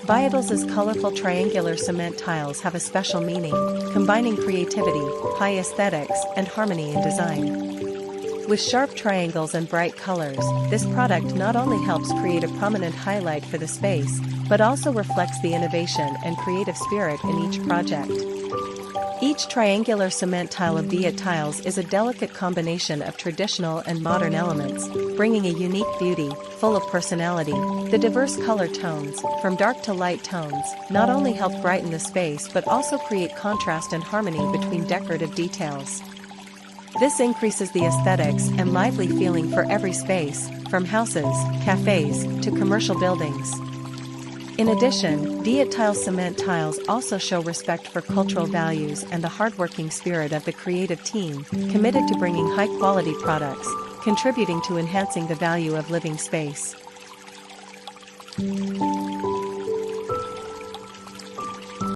Viettiles' colorful triangular cement tiles have a special meaning, combining creativity, high aesthetics, and harmony in design. With sharp triangles and bright colors, this product not only helps create a prominent highlight for the space, but also reflects the innovation and creative spirit in each project. Each triangular cement tile of Viettiles is a delicate combination of traditional and modern elements, bringing a unique beauty, full of personality. The diverse color tones, from dark to light tones, not only help brighten the space but also create contrast and harmony between decorative details. This increases the aesthetics and lively feeling for every space, from houses, cafes, to commercial buildings. In addition, Viettiles cement tiles also show respect for cultural values and the hardworking spirit of the creative team, committed to bringing high-quality products, contributing to enhancing the value of living space.